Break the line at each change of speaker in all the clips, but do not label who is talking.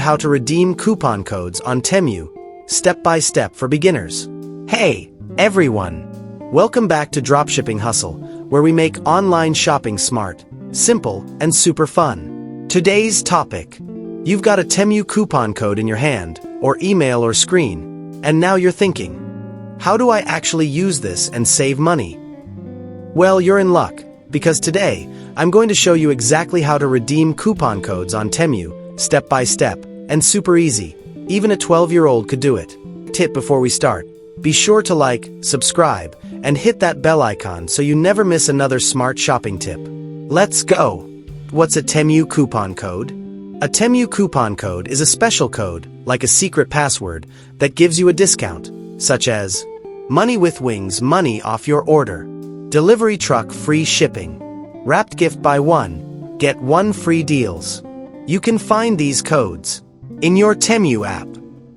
how to redeem coupon codes on TEMU, step by step for beginners. Hey, everyone! Welcome back to Dropshipping Hustle, where we make online shopping smart, simple, and super fun. Today's topic. You've got a TEMU coupon code in your hand, or email or screen, and now you're thinking, how do I actually use this and save money? Well, you're in luck, because today, I'm going to show you exactly how to redeem coupon codes on TEMU, step by step, and super easy. Even a 12-year-old could do it. Tip before we start. Be sure to like, subscribe, and hit that bell icon so you never miss another smart shopping tip. Let's go! What's a TEMU coupon code? A TEMU coupon code is a special code, like a secret password, that gives you a discount, such as money with wings, money off your order, delivery truck free shipping, wrapped gift buy one, get one free deals. You can find these codes in your TEMU app,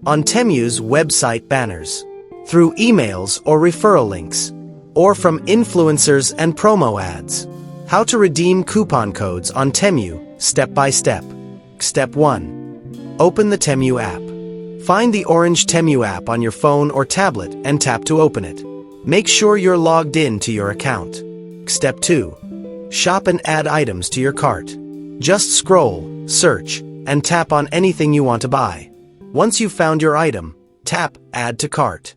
on TEMU's website banners, through emails or referral links, or from influencers and promo ads. How to redeem coupon codes on TEMU, step by step. Step 1. Open the TEMU app. Find the orange TEMU app on your phone or tablet and tap to open it. Make sure you're logged in to your account. Step 2. Shop and add items to your cart. Just scroll, search, and tap on anything you want to buy. Once you've found your item, tap Add to Cart.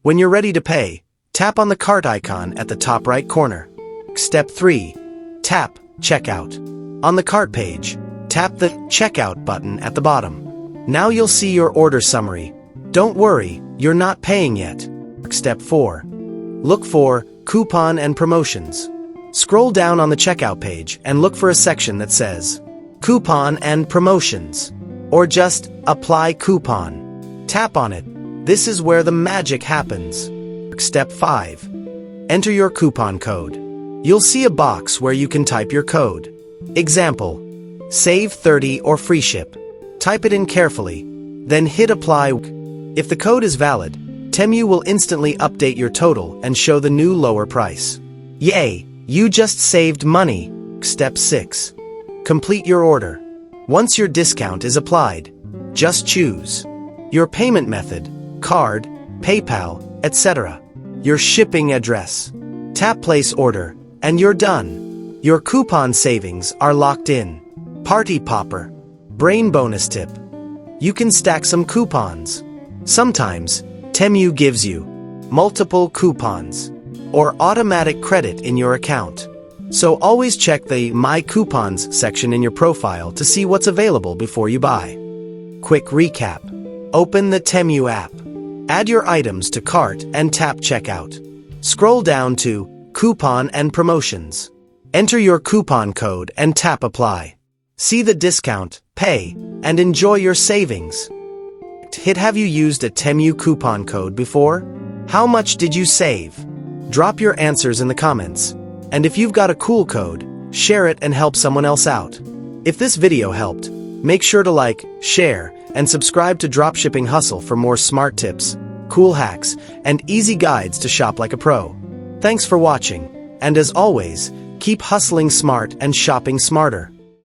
When you're ready to pay, tap on the cart icon at the top right corner. Step 3. Tap Checkout. On the cart page, tap the Checkout button at the bottom. Now you'll see your order summary. Don't worry, you're not paying yet. Step 4. Look for Coupon and Promotions. Scroll down on the checkout page and look for a section that says Coupon and Promotions, or just Apply Coupon. Tap on it. This is where the magic happens. Step 5. Enter your coupon code. You'll see a box where you can type your code. Example, save 30 or free ship. Type it in carefully, then hit apply. If the code is valid, TEMU will instantly update your total and show the new lower price. Yay! You just saved money. Step 6. Complete your order. Once your discount is applied, just choose your payment method, card, PayPal, etc. Your shipping address. Tap place order, and you're done. Your coupon savings are locked in. Party popper. Brain bonus tip. You can stack some coupons. Sometimes, TEMU gives you multiple coupons or automatic credit in your account. So always check the My Coupons section in your profile to see what's available before you buy. Quick recap. Open the TEMU app. Add your items to cart and tap Checkout. Scroll down to Coupon and Promotions. Enter your coupon code and tap Apply. See the discount, pay, and enjoy your savings. Have you used a TEMU coupon code before? How much did you save? Drop your answers in the comments. And if you've got a cool code, share it and help someone else out. If this video helped, make sure to like, share, and subscribe to Dropshipping Hustle for more smart tips, cool hacks, and easy guides to shop like a pro. Thanks for watching, and as always, keep hustling smart and shopping smarter.